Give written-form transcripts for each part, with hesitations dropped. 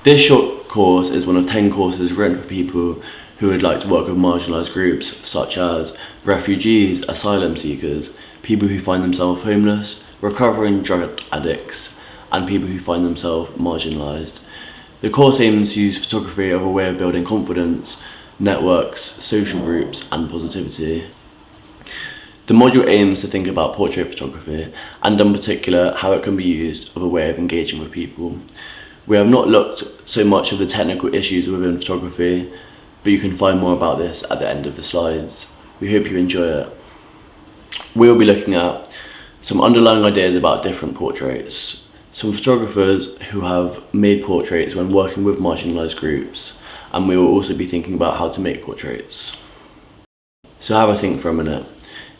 This short course is one of 10 courses written for people who would like to work with marginalised groups such as refugees, asylum seekers, people who find themselves homeless, recovering drug addicts, and people who find themselves marginalised. The course aims to use photography as a way of building confidence, networks, social groups, and positivity. The module aims to think about portrait photography, and in particular how it can be used as a way of engaging with people. We have not looked so much at the technical issues within photography, but you can find more about this at the end of the slides. We hope you enjoy it. We'll be looking at some underlying ideas about different portraits, some photographers who have made portraits when working with marginalised groups, and we will also be thinking about how to make portraits. So have a think for a minute.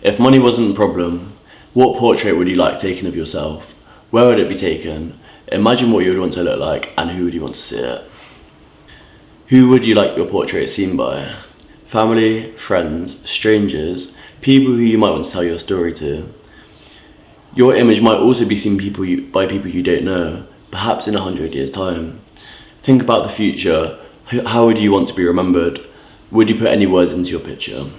If money wasn't a problem, what portrait would you like taken of yourself? Where would it be taken? Imagine what you would want to look like and who would you want to see it? Who would you like your portrait seen by? Family, friends, strangers, people who you might want to tell your story to. Your image might also be seen by people you don't know, perhaps in 100 years' time. Think about the future. How would you want to be remembered? Would you put any words into your picture?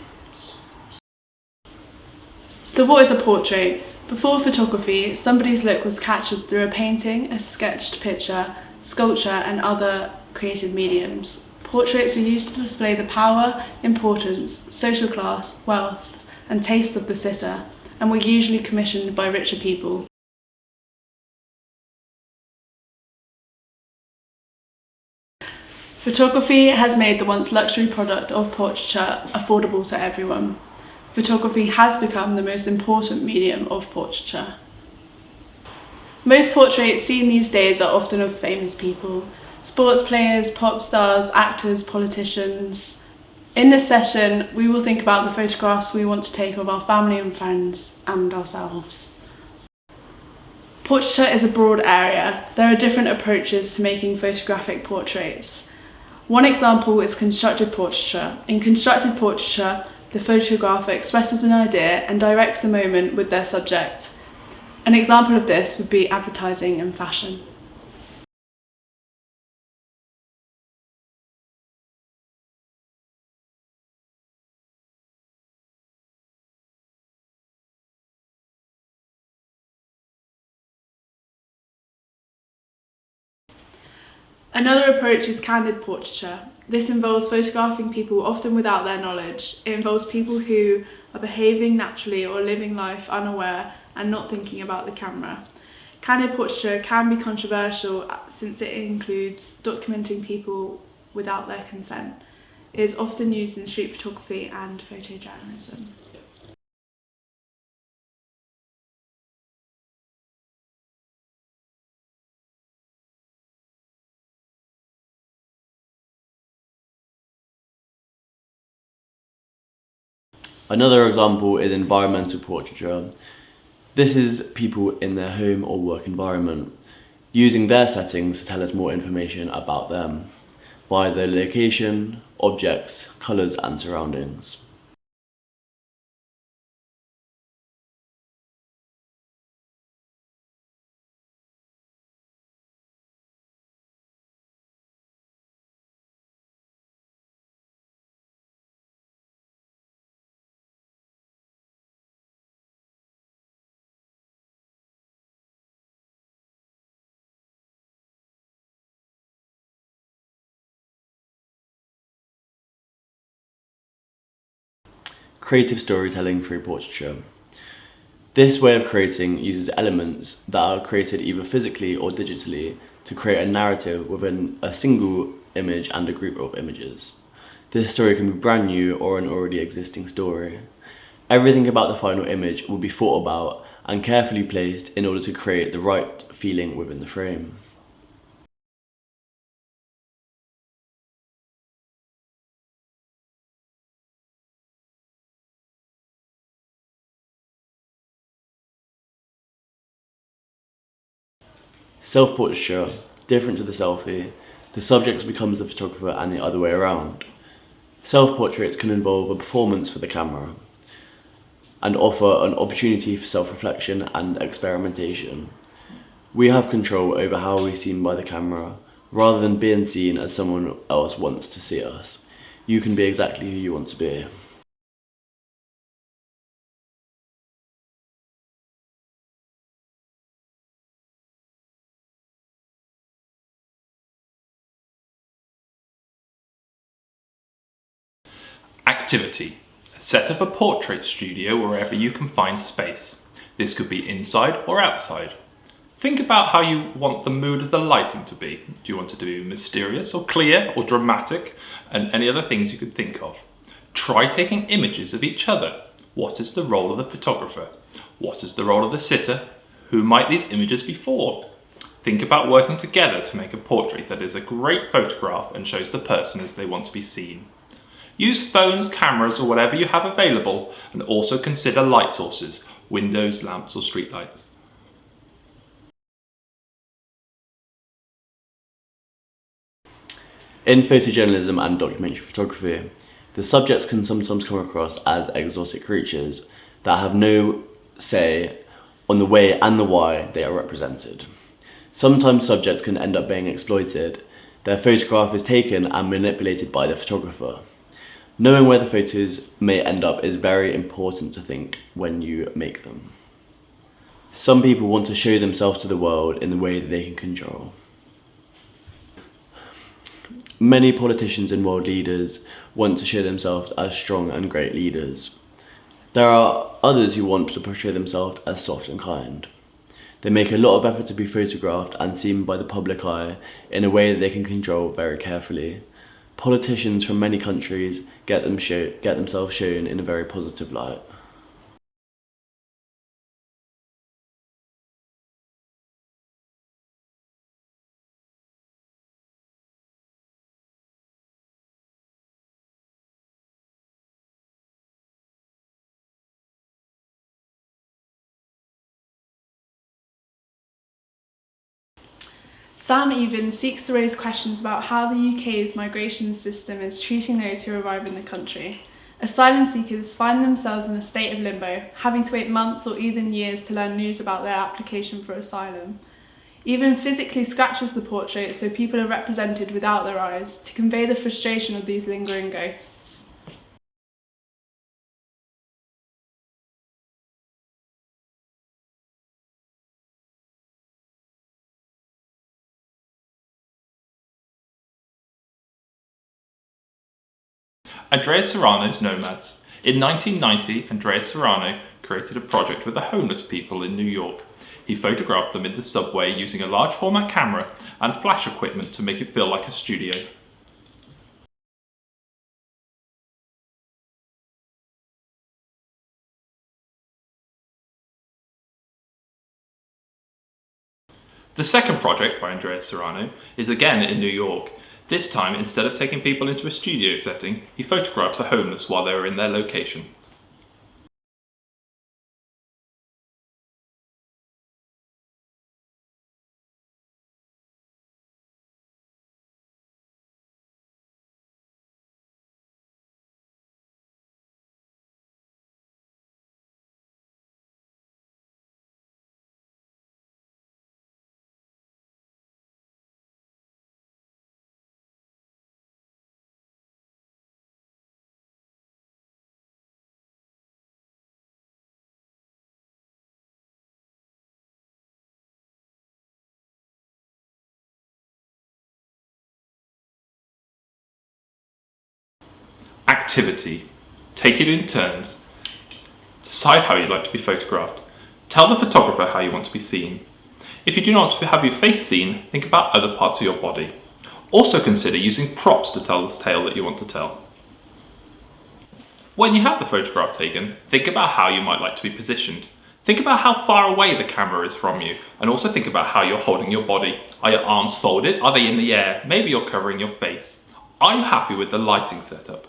So what is a portrait? Before photography, somebody's look was captured through a painting, a sketched picture, sculpture and other creative mediums. Portraits were used to display the power, importance, social class, wealth and taste of the sitter, and were usually commissioned by richer people. Photography has made the once luxury product of portraiture affordable to everyone. Photography has become the most important medium of portraiture. Most portraits seen these days are often of famous people: sports players, pop stars, actors, politicians. In this session, we will think about the photographs we want to take of our family and friends and ourselves. Portraiture is a broad area. There are different approaches to making photographic portraits. One example is constructed portraiture. In constructed portraiture, the photographer expresses an idea and directs the moment with their subject. An example of this would be advertising and fashion. Another approach is candid portraiture. This involves photographing people often without their knowledge. It involves people who are behaving naturally or living life unaware and not thinking about the camera. Candid portraiture can be controversial since it includes documenting people without their consent. It is often used in street photography and photojournalism. Another example is environmental portraiture. This is people in their home or work environment, using their settings to tell us more information about them, via their location, objects, colours and surroundings. Creative storytelling through portraiture. This way of creating uses elements that are created either physically or digitally to create a narrative within a single image and a group of images. This story can be brand new or an already existing story. Everything about the final image will be thought about and carefully placed in order to create the right feeling within the frame. Self-portraiture, different to the selfie, the subject becomes the photographer and the other way around. Self-portraits can involve a performance for the camera and offer an opportunity for self-reflection and experimentation. We have control over how we're seen by the camera, rather than being seen as someone else wants to see us. You can be exactly who you want to be. Activity. Set up a portrait studio wherever you can find space. This could be inside or outside. Think about how you want the mood of the lighting to be. Do you want it to be mysterious or clear or dramatic? And any other things you could think of. Try taking images of each other. What is the role of the photographer? What is the role of the sitter? Who might these images be for? Think about working together to make a portrait that is a great photograph and shows the person as they want to be seen. Use phones, cameras, or whatever you have available, and also consider light sources, windows, lamps, or streetlights. In photojournalism and documentary photography, the subjects can sometimes come across as exotic creatures that have no say on the way and the why they are represented. Sometimes subjects can end up being exploited. Their photograph is taken and manipulated by the photographer. Knowing where the photos may end up is very important to think when you make them. Some people want to show themselves to the world in the way that they can control. Many politicians and world leaders want to show themselves as strong and great leaders. There are others who want to portray themselves as soft and kind. They make a lot of effort to be photographed and seen by the public eye in a way that they can control very carefully. Politicians from many countries get themselves shown in a very positive light. Sam Evans seeks to raise questions about how the UK's migration system is treating those who arrive in the country. Asylum seekers find themselves in a state of limbo, having to wait months or even years to learn news about their application for asylum. Even physically scratches the portrait so people are represented without their eyes to convey the frustration of these lingering ghosts. Andrea Serrano's Nomads. In 1990, Andrea Serrano created a project with the homeless people in New York. He photographed them in the subway using a large format camera and flash equipment to make it feel like a studio. The second project by Andrea Serrano is again in New York. This time, instead of taking people into a studio setting, he photographed the homeless while they were in their location. Activity. Take it in turns. Decide how you'd like to be photographed. Tell the photographer how you want to be seen. If you do not want to have your face seen, think about other parts of your body. Also consider using props to tell the tale that you want to tell. When you have the photograph taken, think about how you might like to be positioned. Think about how far away the camera is from you, and also think about how you're holding your body. Are your arms folded? Are they in the air? Maybe you're covering your face. Are you happy with the lighting setup?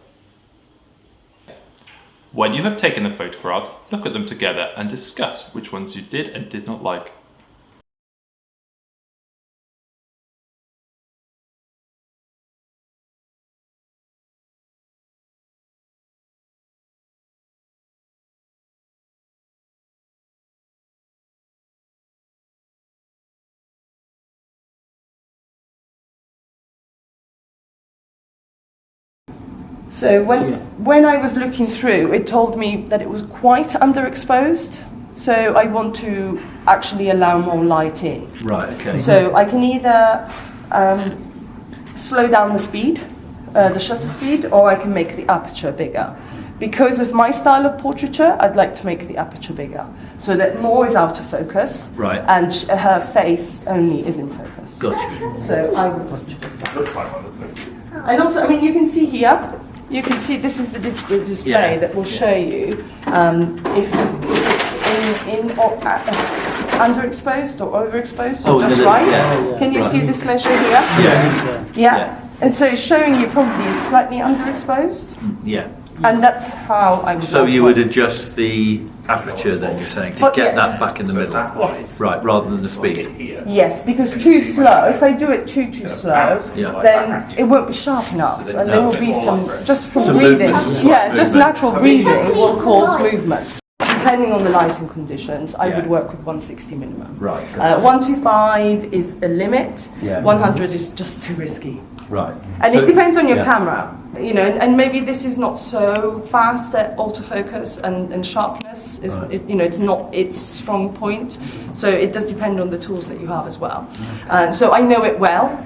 When you have taken the photographs, look at them together and discuss which ones you did and did not like. So when I was looking through, it told me that it was quite underexposed. So I want to actually allow more light in. Right, okay. So I can either slow down the speed, the shutter speed, or I can make the aperture bigger. Because of my style of portraiture, I'd like to make the aperture bigger, so that more is out of focus, Right. and her face only is in focus. Gotcha. So I would want to just that. And also, I mean, you can see here, you can see this is the digital display that will show you if it's in or underexposed or overexposed or just right. Can you see this measure here? Yeah. And so it's showing you probably slightly underexposed. Yeah. And that's how I would. So you would adjust the aperture then, you're saying, to get that back in the middle? Yes. Right, rather than the speed? Yes, because too slow, if I do it too slow, then it won't be sharp enough. And there will be some, just from breathing, just natural breathing will cause movement. Depending on the lighting conditions, I would work with 160 minimum. Right. 125 is a limit, Yeah. 100 is just too risky. Right. And So- it depends on your camera, you know, and maybe this is not so fast at autofocus and sharpness is, you know, it's not its strong point. So it does depend on the tools that you have as well. So I know it well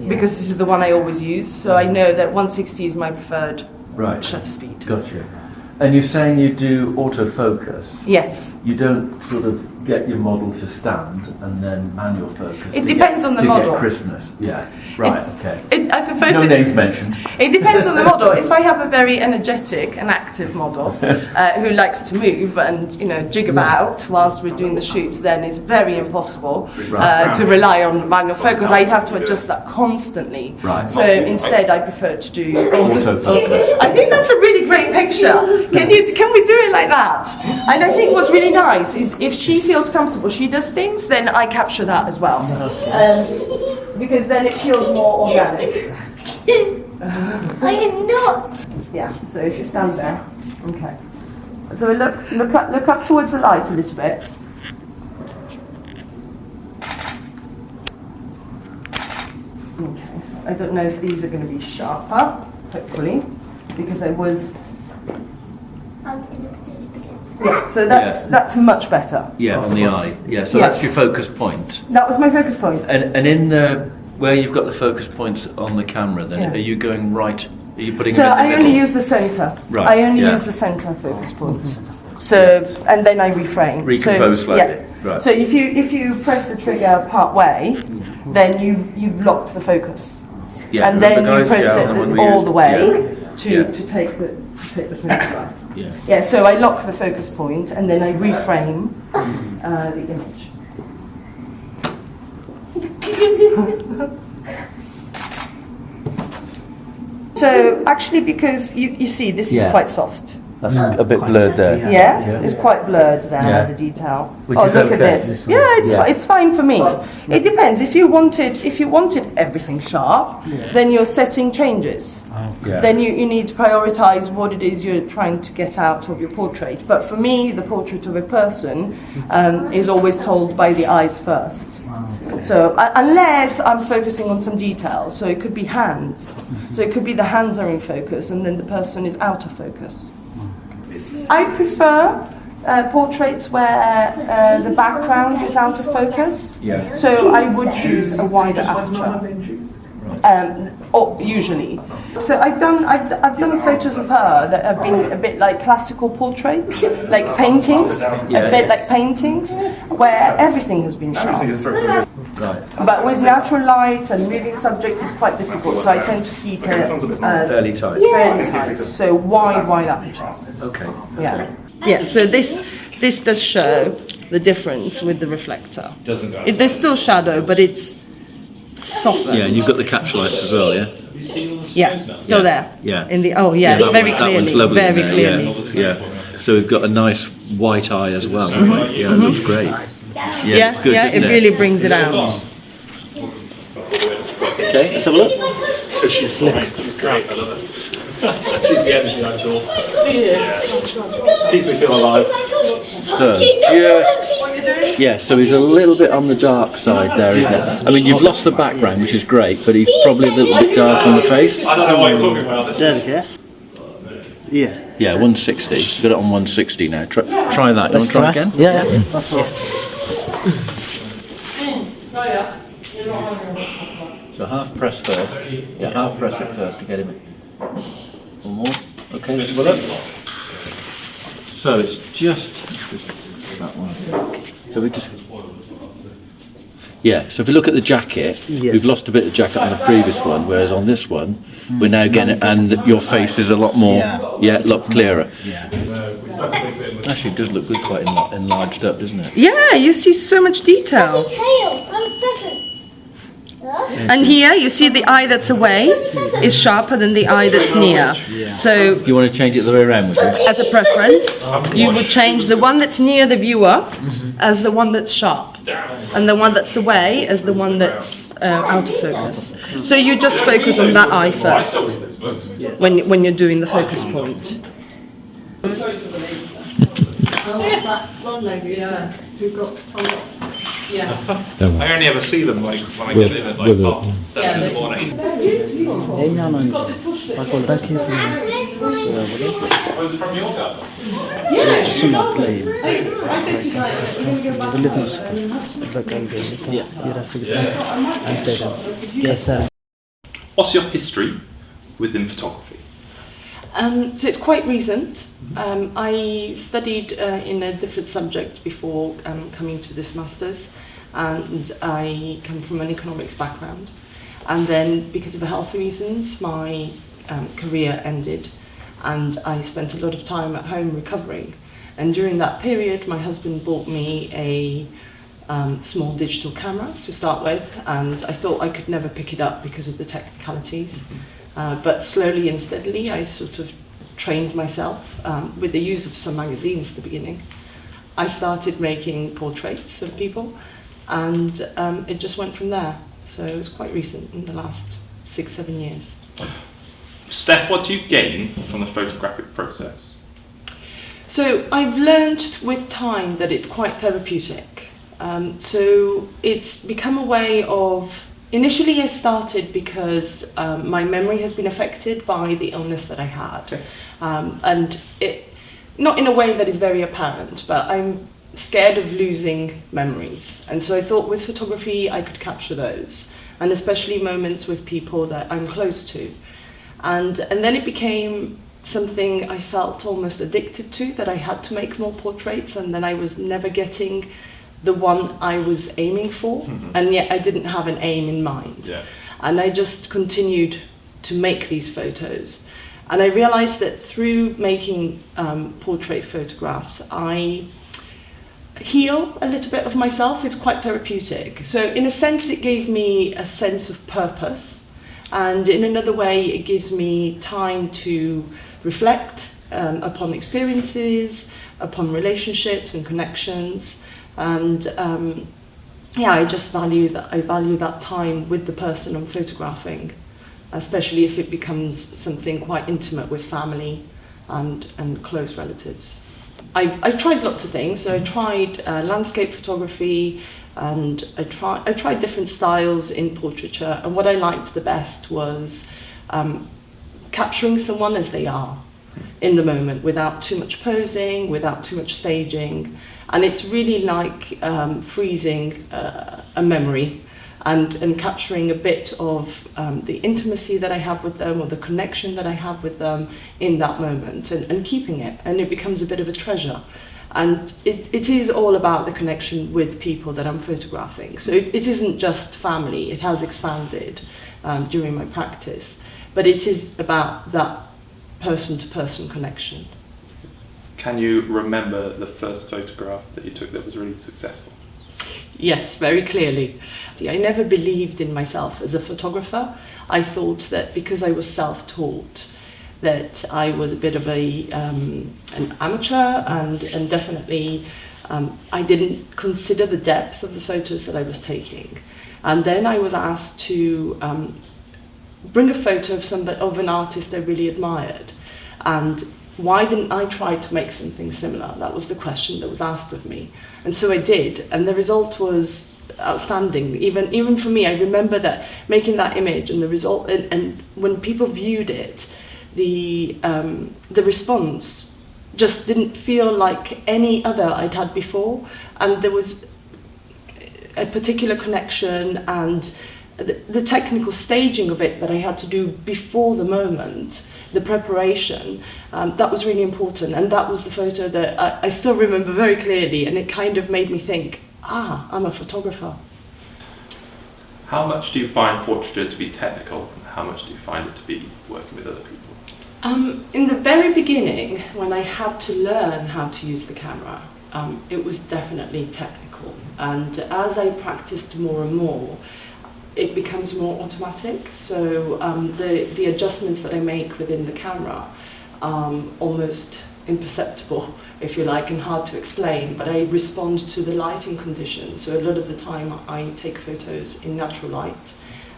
because this is the one I always use. So I know that 160 is my preferred shutter speed. Gotcha. And you're saying you do autofocus? Yes. You don't sort of get your model to stand and then manual focus? It depends on the model. To get crispness, yeah. Right, okay. I suppose No names mentioned. It depends on the model. If I have a very energetic and active model who likes to move and, you know, jig about whilst we're doing the shoot, then it's very impossible to rely on manual focus. I'd have to adjust that constantly. Right. So instead, I prefer to do Autofocus. I think that's a really great picture. Can we do it like that? And I think what's really nice is if she feels comfortable, she does things, then I capture that as well. Because then it feels more organic. I am not. Yeah, so if you stand there, okay. So look up towards the light a little bit. Okay, so I don't know if these are going to be sharper, hopefully, because I was. I'm in the position again. Yeah, so that's much better. Yeah, on the eye. Yeah, so that's your focus point. That was my focus point. And in the where you've got the focus points on the camera, then are you going right? Are you putting them in the middle? So I only use the centre. Right. I only use the centre focus points. So and then I reframe. Recompose slightly. Yeah. Right. So if you press the trigger part way, then you've locked the focus. Yeah. And then you press the one it we all used. the way Yeah. to take the photograph. Yeah. Yeah. So I lock the focus point and then I reframe the image. So actually, because you see, this is quite soft. That's a bit blurred there. Yeah, it's quite blurred there, the detail. Which oh, is look okay. at this. Yeah, it's fine for me. It depends. If you wanted everything sharp, then your setting changes. Yeah. Then you need to prioritise what it is you're trying to get out of your portrait. But for me, the portrait of a person is always told by the eyes first. So unless I'm focusing on some details, so it could be hands. So it could be the hands are in focus and then the person is out of focus. I prefer portraits where the background is out of focus. Yeah. So I would choose a wider aperture. Usually. So I've done photos of her that have been a bit like classical portraits, like paintings, a bit like paintings, where everything has been sharp. Right. But with natural light and moving subject is quite difficult, so I tend to keep it Fairly tight. fairly tight. So wide aperture. Okay. Yeah. Yeah. So this does show the difference with the reflector. There's still shadow, but it's softer. Yeah, and you've got the catch lights as well, yeah? Yeah, still there. Yeah. In the that very one, clearly, that one's lovely very in there, clearly. Yeah. So we've got a nice white eye as well. Yeah, it looks great. Yeah, it's good, it isn't really brings it out. Okay, let's have a look. So she's slick. She's great. I love it. She's the energy I adore. Do you? Keeps me feel alive. So so he's a little bit on the dark side there, isn't it? I mean, you've lost the background, which is great, but he's probably a little bit dark on the face. I don't know what you're talking about. Delicate. Yeah. Yeah, 160. Got it on 160 now. Try that. You want to try again? Yeah. So half press first. Yeah, half press it first to get him. One more. Okay, let's go up. So it's just that one. So we just. Yeah, so if we look at the jacket, we've lost a bit of jacket on the previous one, whereas on this one, we're now getting it, and your face is a lot more, a lot clearer. Actually, it does look good, quite enlarged up, doesn't it? Yeah, you see so much detail. Tail. I'm pheasant. And here you see the eye that's away is sharper than the eye that's near. So You want to change it the way around, would you? as a preference, you would change the one that's near the viewer as the one that's sharp, and the one that's away as the one that's out of focus. So you just focus on that eye first when you're doing the focus point. I only ever see them like when I get in at like 7 in the morning. Was it from your garden? What's your history within photography? So it's quite recent. I studied in a different subject before coming to this master's, and I come from an economics background. And then, because of health reasons, my career ended, and I spent a lot of time at home recovering. And during that period, my husband bought me a small digital camera to start with, and I thought I could never pick it up because of the technicalities. But slowly and steadily, I sort of trained myself with the use of some magazines at the beginning. I started making portraits of people, and it just went from there. So it was quite recent, in the last 6-7 years. Steph, what do you gain from the photographic process? So I've learned with time that it's quite therapeutic. So it's become a way of. Initially I started because my memory has been affected by the illness that I had. And it, not in a way that is very apparent, but I'm scared of losing memories. And so I thought with photography I could capture those, and especially moments with people that I'm close to. And then it became something I felt almost addicted to, that I had to make more portraits, and then I was never getting the one I was aiming for, and yet I didn't have an aim in mind. Yeah. And I just continued to make these photos. And I realized that through making portrait photographs, I heal a little bit of myself. It's quite therapeutic. So in a sense, it gave me a sense of purpose. And in another way, it gives me time to reflect upon experiences, upon relationships and connections. And I just value that. I value that time with the person I'm photographing, especially if it becomes something quite intimate with family and close relatives. I tried lots of things. So I tried landscape photography, and I tried different styles in portraiture. And what I liked the best was capturing someone as they are in the moment, without too much posing, without too much staging. And it's really like freezing a memory and capturing a bit of the intimacy that I have with them, or the connection that I have with them in that moment, and keeping it. And it becomes a bit of a treasure. And it is all about the connection with people that I'm photographing. So it isn't just family. It has expanded during my practice. But it is about that person-to-person connection. Can you remember the first photograph that you took that was really successful? Yes, very clearly. I never believed in myself as a photographer. I thought that because I was self-taught, that I was a bit of an amateur, and definitely I didn't consider the depth of the photos that I was taking. And then I was asked to bring a photo of an artist I really admired. And why didn't I try to make something similar? That was the question that was asked of me. And so I did, and the result was outstanding. Even for me, I remember that making that image, and the result, and when people viewed it, the response just didn't feel like any other I'd had before, and there was a particular connection, and the technical staging of it that I had to do before the moment, the preparation, that was really important, and that was the photo that I still remember very clearly, and it kind of made me think, I'm a photographer. How much do you find portraiture to be technical, and how much do you find it to be working with other people? In the very beginning, when I had to learn how to use the camera, it was definitely technical, and as I practiced more and more, it becomes more automatic. So the adjustments that I make within the camera are almost imperceptible, if you like, and hard to explain, but I respond to the lighting conditions. So a lot of the time I take photos in natural light,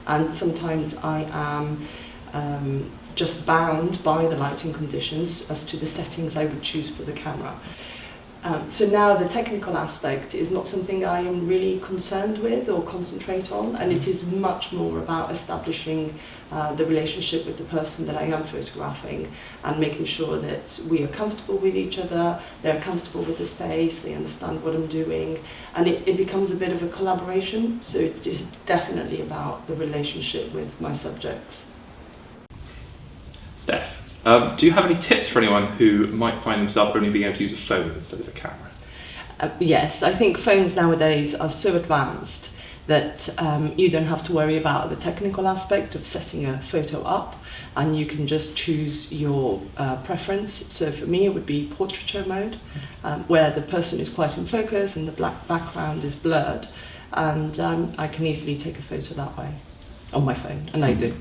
and sometimes I am just bound by the lighting conditions as to the settings I would choose for the camera. So now the technical aspect is not something I am really concerned with or concentrate on, and it is much more about establishing the relationship with the person that I am photographing, and making sure that we are comfortable with each other, they're comfortable with the space, they understand what I'm doing, and it becomes a bit of a collaboration. So it is definitely about the relationship with my subjects. Steph, do you have any tips for anyone who might find themselves only being able to use a phone instead of a camera? Yes, I think phones nowadays are so advanced that you don't have to worry about the technical aspect of setting a photo up, and you can just choose your preference. So for me it would be portraiture mode, where the person is quite in focus and the black background is blurred, and I can easily take a photo that way on my phone, and I do.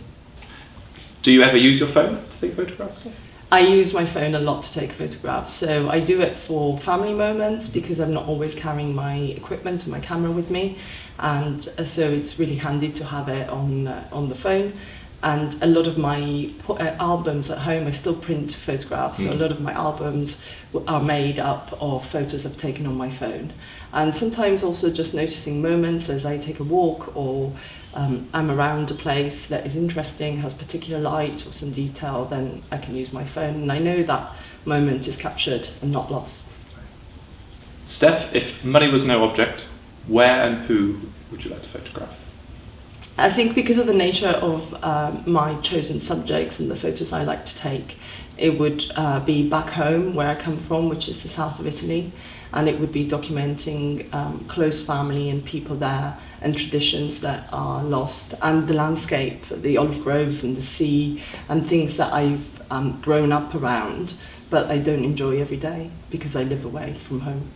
Do you ever use your phone to take photographs? I use my phone a lot to take photographs, so I do it for family moments because I'm not always carrying my equipment and my camera with me, and so it's really handy to have it on the phone. And a lot of my albums at home, I still print photographs, so a lot of my albums are made up of photos I've taken on my phone. And sometimes also just noticing moments as I take a walk, or I'm around a place that is interesting, has particular light or some detail, then I can use my phone, and I know that moment is captured and not lost. Steph, if money was no object, where and who would you like to photograph? I think because of the nature of my chosen subjects and the photos I like to take, it would be back home where I come from, which is the south of Italy, and it would be documenting close family and people there, and traditions that are lost, and the landscape, the olive groves and the sea, and things that I've grown up around, but I don't enjoy every day because I live away from home.